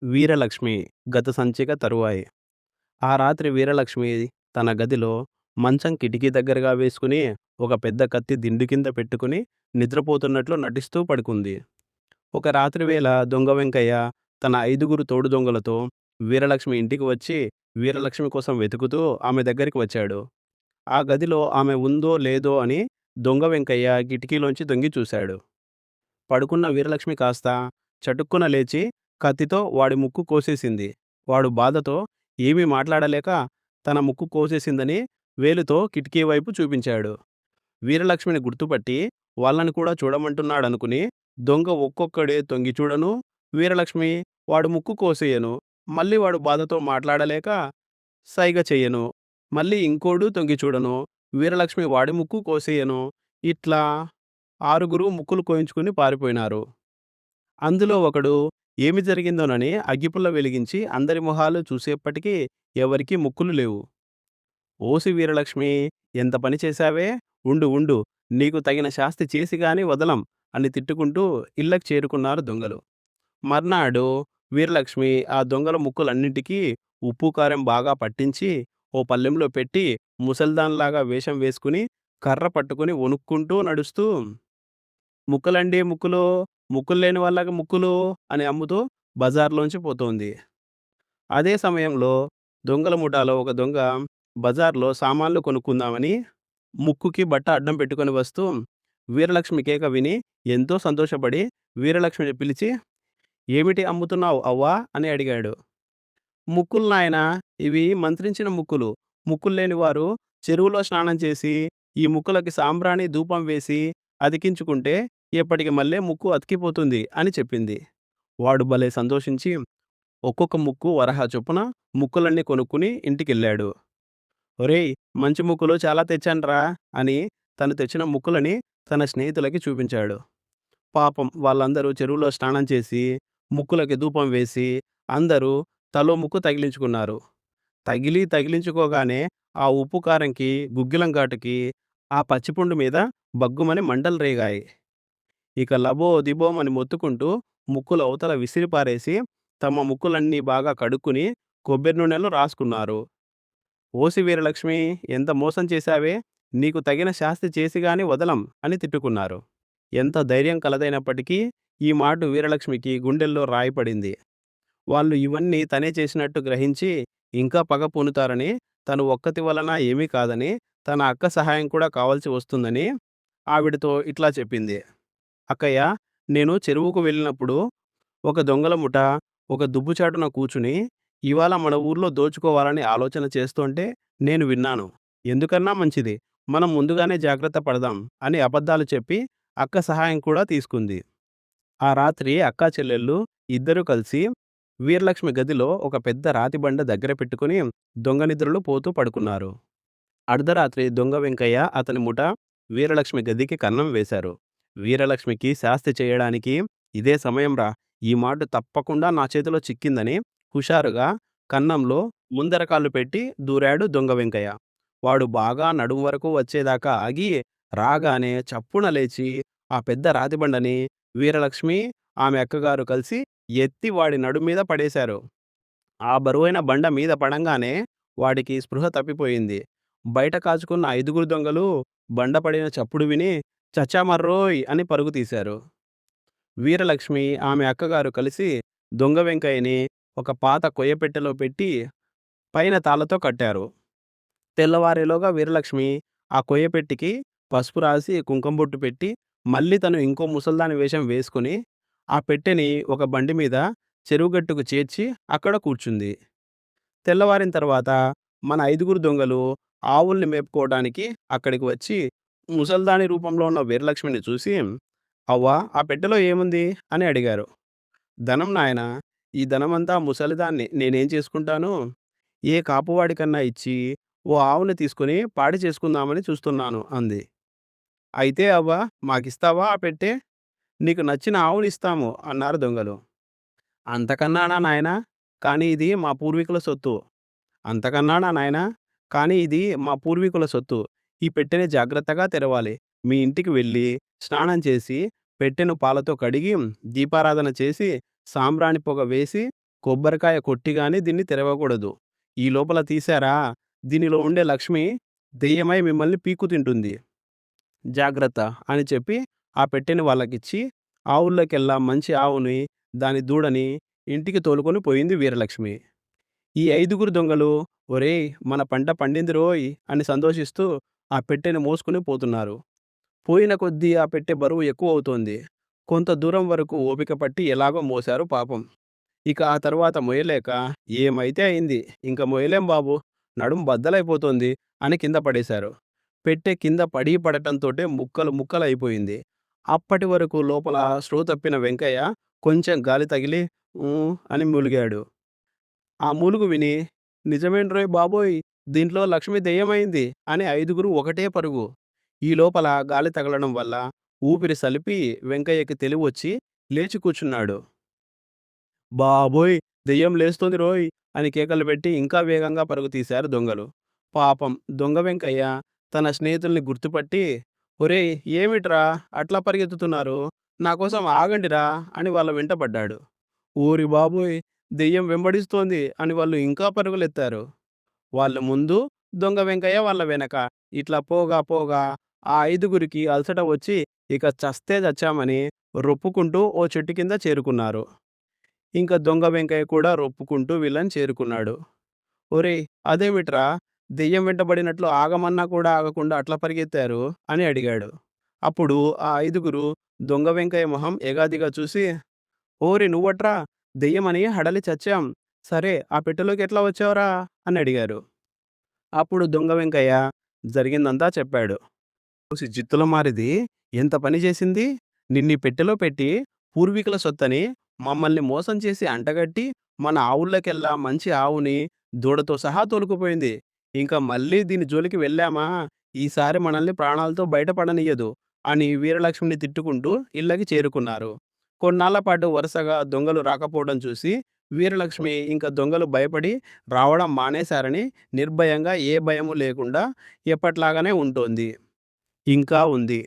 వీరలక్ష్మి గత సంచిక తరువాయి. ఆ రాత్రి వీరలక్ష్మి తన గదిలో మంచం కిటికీ దగ్గరగా వేసుకుని, ఒక పెద్ద కత్తి దిండు కింద పెట్టుకుని నిద్రపోతున్నట్లు నటిస్తూ పడుకుంది. ఒక రాత్రి వేళ దొంగ వెంకయ్య తన 5గురు తోడు దొంగలతో వీరలక్ష్మి ఇంటికి వచ్చి, వీరలక్ష్మి కోసం వెతుకుతూ ఆమె దగ్గరికి వచ్చాడు. ఆ గదిలో ఆమె ఉందో లేదో అని దొంగ వెంకయ్య కిటికీలోంచి తొంగి చూశాడు. పడుకున్న వీరలక్ష్మి కాస్త చటుక్కున లేచి కత్తితో వాడి ముక్కు కోసేసింది. వాడు బాధతో ఏమీ మాట్లాడలేక తన ముక్కు కోసేసిందని వేలుతో కిటికీ వైపు చూపించాడు. వీరలక్ష్మిని గుర్తుపట్టి వాళ్ళని కూడా చూడమంటున్నాడనుకుని దొంగ ఒక్కొక్కడే తొంగి చూడను, వీరలక్ష్మి వాడు ముక్కు కోసేయను, మళ్ళీ వాడు బాధతో మాట్లాడలేక సైగ చెయ్యను, మళ్ళీ ఇంకోడు తొంగి చూడను, వీరలక్ష్మి వాడి ముక్కు కోసేయను, ఇట్లా 6గురు ముక్కులు కోయించుకుని పారిపోయినారు. అందులో ఒకడు ఏమి జరిగిందోనని అగ్గిపుల్ల వెలిగించి అందరి మొహాలు చూసేప్పటికీ ఎవరికీ ముక్కులు లేవు. ఓసి వీరలక్ష్మి, ఎంత పని చేశావే, ఉండు ఉండు, నీకు తగిన శాస్తి చేసి గాని వదలం అని తిట్టుకుంటూ ఇళ్ళకి చేరుకున్నారు దొంగలు. మర్నాడు వీరలక్ష్మి ఆ దొంగల ముక్కులన్నింటికీ ఉప్పు కారం బాగా పట్టించి ఓ పల్లెంలో పెట్టి ముసల్దాన్లాగా వేషం వేసుకుని కర్ర పట్టుకుని వణుక్కుంటూ నడుస్తూ, ముక్కలండి ముక్కులు, ముక్కులు లేని వాళ్ళకి ముక్కులు అని అమ్ముతూ బజార్లోంచి పోతోంది. అదే సమయంలో దొంగల ముఠాలో ఒక దొంగ బజార్లో సామాన్లు కొనుక్కుందామని ముక్కుకి బట్ట అడ్డం పెట్టుకొని వస్తూ వీరలక్ష్మి కేక విని ఎంతో సంతోషపడి వీరలక్ష్మిని పిలిచి, ఏమిటి అమ్ముతున్నావు అవ్వా అని అడిగాడు. ముక్కులు నాయనా, ఇవి మంత్రించిన ముక్కులు. ముక్కులు లేని వారు చెరువులో స్నానం చేసి ఈ ముక్కులకి సాంబ్రాణి ధూపం వేసి అతికించుకుంటే ఎప్పటికి మళ్ళీ ముక్కు అతికిపోతుంది అని చెప్పింది. వాడు భలే సంతోషించి ఒక్కొక్క ముక్కు వరహా చొప్పున ముక్కులన్నీ కొనుక్కుని ఇంటికెళ్ళాడు. ఒరేయ్, మంచి ముక్కులు చాలా తెచ్చాన్రా అని తను తెచ్చిన ముక్కులని తన స్నేహితులకి చూపించాడు. పాపం వాళ్ళందరూ చెరువులో స్నానం చేసి ముక్కులకి ధూపం వేసి అందరూ తలో ముక్కు తగిలించుకున్నారు. తగిలించుకోగానే ఆ ఉప్పు కారంకి, గుగ్గిలం ఘాటుకి ఆ పచ్చిపుండు మీద బగ్గుమని మంటలు రేగాయి. ఇక లబో దిబోమని మొత్తుకుంటూ ముక్కులు అవతల విసిరి పారేసి తమ ముక్కులన్నీ బాగా కడుక్కుని కొబ్బరి నూనెలో రాసుకున్నారు. ఓసి వీరలక్ష్మి, ఎంత మోసం చేశావే, నీకు తగిన శాస్తి చేసి గాని వదలం అని తిట్టుకున్నారు. ఎంత ధైర్యం కలదైనప్పటికీ ఈ మాట వీరలక్ష్మికి గుండెల్లో రాయి పడింది. వాళ్ళు ఇవన్నీ తనే చేసినట్టు గ్రహించి ఇంకా పగ పూనుతారని, తను ఒక్కతి వలన ఏమీ కాదని, తన అక్క సహాయం కూడా కావాల్సి వస్తుందని ఆవిడతో ఇట్లా చెప్పింది. అక్కయ్య, నేను చెరువుకు వెళ్ళినప్పుడు ఒక దొంగల ముఠ ఒక దుబ్బుచాటున కూర్చుని ఇవాళ మన ఊర్లో దోచుకోవాలని ఆలోచన చేస్తుంటే నేను విన్నాను. ఎందుకన్నా మంచిది, మనం ముందుగానే జాగ్రత్త పడదాం అని అబద్ధాలు చెప్పి అక్క సహాయం కూడా తీసుకుంది. ఆ రాత్రి అక్కా చెల్లెళ్ళు ఇద్దరూ కలిసి వీరలక్ష్మి గదిలో ఒక పెద్ద రాతి బండ దగ్గర పెట్టుకుని దొంగ నిద్రలు పోతూ పడుకున్నారు. అర్ధరాత్రి దొంగ వెంకయ్య అతని ముఠ వీరలక్ష్మి గదికి కన్నం వేశారు. వీరలక్ష్మికి శాస్తి చేయడానికి ఇదే సమయంరా, ఈ మాట తప్పకుండా నా చేతిలో చిక్కిందని హుషారుగా కన్నంలో ముందర కాళ్ళు పెట్టి దూరాడు దొంగ వెంకయ్య. వాడు బాగా నడుము వరకు వచ్చేదాకా ఆగి రాగానే చప్పున లేచి ఆ పెద్ద రాతిబండని వీరలక్ష్మి, ఆమె అక్కగారు కలిసి ఎత్తి వాడి నడుం మీద పడేశారు. ఆ బరువైన బండ మీద పడంగానే వాడికి స్పృహ తప్పిపోయింది. బయట కాచుకున్న 5గురు దొంగలు బండ పడిన చప్పుడు విని చచ్చామర్రోయ్ అని పరుగు తీశారు. వీరలక్ష్మి, ఆమె అక్కగారు కలిసి దొంగ వెంకయ్యని ఒక పాత కొయ్యపెట్టెలో పెట్టి పైన తాళ్ళతో కట్టారు. తెల్లవారేలోగా వీరలక్ష్మి ఆ కొయ్యపెట్టికి పసుపు రాసి కుంకుమ బొట్టు పెట్టి మళ్ళీ తను ఇంకో ముసల్దాని వేషం వేసుకుని ఆ పెట్టెని ఒక బండి మీద చెరువుగట్టుకు చేర్చి అక్కడ కూర్చుంది. తెల్లవారిన తర్వాత మన 5గురు దొంగలు ఆవుల్ని మేపుకోవడానికి అక్కడికి వచ్చి ముసల్దాని రూపంలో ఉన్న వీరలక్ష్మిని చూసి, అవ్వా, ఆ పెట్టెలో ఏముంది అని అడిగారు. ధనం నాయనా, ఈ ధనమంతా ముసలిదాన్ని నేనేం చేసుకుంటాను, ఏ కాపువాడికన్నా ఇచ్చి ఓ ఆవుని తీసుకుని పాడి చేసుకుందామని చూస్తున్నాను అంది. అయితే అవ్వ, మాకిస్తావా ఆ పెట్టె, నీకు నచ్చిన ఆవునిస్తాము అన్నారు దొంగలు. అంతకన్నానా నాయనా, కానీ ఇది మా పూర్వీకుల సొత్తు. అంతకన్నానా నాయనా, కానీ ఇది మా పూర్వీకుల సొత్తు. ఈ పెట్టెని జాగ్రత్తగా తెరవాలి. మీ ఇంటికి వెళ్ళి స్నానం చేసి పెట్టెను పాలతో కడిగి దీపారాధన చేసి సాంబ్రాణి పొగ వేసి కొబ్బరికాయ కొట్టి గాని దీన్ని తెరవకూడదు. ఈ లోపల తీశారా, దీనిలో ఉండే లక్ష్మి దెయ్యమై మిమ్మల్ని పీక్కు తింటుంది. జాగ్రత్త అని చెప్పి ఆ పెట్టెని వాళ్ళకిచ్చి, ఆవుల్లోకెల్లా మంచి ఆవుని, దాని దూడని ఇంటికి తోలుకొని పోయింది వీరలక్ష్మి. ఈ 5గురు దొంగలు "ఒరేయ్! మన పంట పండిందిరోయ్" అని సంతోషిస్తూ ఆ పెట్టెని మోసుకొని పోతున్నారు. పోయిన కొద్దీ ఆ పెట్టె బరువు ఎక్కువవుతోంది. కొంత దూరం వరకు ఓపిక పట్టి ఎలాగో మోశారు పాపం. ఇక ఆ తర్వాత మొయ్యలేక "ఏమైతే అయింది. ఇంక మొయ్యలేం బాబూ! నడుం బద్దలైపోతోంది" అని కింద పడేశారు. పెట్టె కింద పడటంతోటే ముక్కలు ముక్కలయిపోయింది. అప్పటి వరకు లోపల స్పృహ తప్పిన వెంకయ్య కొంచెం గాలి తగిలి "ఊ" అని మూలిగాడు. ఆ మూలుగు విని "నిజమేంట్రోయ్ బాబోయ్! దీంట్లో లక్ష్మి దెయ్యమైంది" అని 5గురు ఒకటే పరుగు. ఈ లోపల గాలి తగలడం వల్ల ఊపిరి సలిపి వెంకయ్యకి తెలివొచ్చి లేచి కూర్చున్నాడు. "బాబోయ్! దెయ్యం లేస్తోందిరోయ్" అని కేకలు పెట్టి ఇంకా వేగంగా పరుగు తీశారు దొంగలు. పాపం దొంగ వెంకయ్య తన స్నేహితుల్ని గుర్తుపట్టి "ఒరేయ్! ఏమిట్రా అట్లా పరిగెత్తుతున్నారు? నాకోసం ఆగండిరా" అని వాళ్ళ వెంట పడ్డాడు. ఓరి బాబోయ్! దెయ్యం వెంబడిస్తోంది అని వాళ్ళు ఇంకా పరుగులెత్తారు. వాళ్ళ ముందు, దొంగ వెంకయ్య వాళ్ళ వెనక. ఇట్లా పోగా పోగా ఆ 5గురికి అలసట వచ్చి ఇక చస్తే చచ్చామని రొప్పుకుంటూ ఓ చెట్టు కింద చేరుకున్నారు. ఇంక దొంగ వెంకయ్య కూడా రొప్పుకుంటూ వీళ్ళని చేరుకున్నాడు. "ఒరేయ్! అదేమిట్రా దెయ్యం వెంటబడినట్లు ఆగమన్నా కూడా ఆగకుండా అట్లా పరిగెత్తారు" అని అడిగాడు. అప్పుడు ఆ 5గురు దొంగ వెంకయ్య మొహం ఎగాదిగా చూసి "ఓరి నువ్వట్రా! దెయ్యమని హడలి చచ్చాం. సరే ఆ పెట్టెలోకి ఎట్లా వచ్చావురా?" అని అడిగారు. అప్పుడు దొంగ వెంకయ్య జరిగిందంతా చెప్పాడు. "ఓసి జిత్తుల మారిది ఎంత పని చేసింది? నిన్నీ పెట్టెలో పెట్టి పూర్వీకుల సొత్తని మమ్మల్ని మోసం చేసి అంటగట్టి మన ఆవుల్లోకెల్లా మంచి ఆవుని, దూడతో సహా తోలుకుపోయింది. ఇంక మళ్ళీ దీని జోలికి వెళ్ళామా ఈసారి మనల్ని ప్రాణాలతో బయట పడనియ్యదు" అని వీరలక్ష్మిని తిట్టుకుంటూ ఇళ్ళకి చేరుకున్నారు. కొన్నాళ్ల పాటు వరుసగా దొంగలు రాకపోవడం చూసి వీరలక్ష్మి ఇంక దొంగలు భయపడి రావడం మానేశారని నిర్భయంగా ఏ భయము లేకుండా ఎప్పట్లాగానే ఉంటోంది. ఇంకా ఉంది.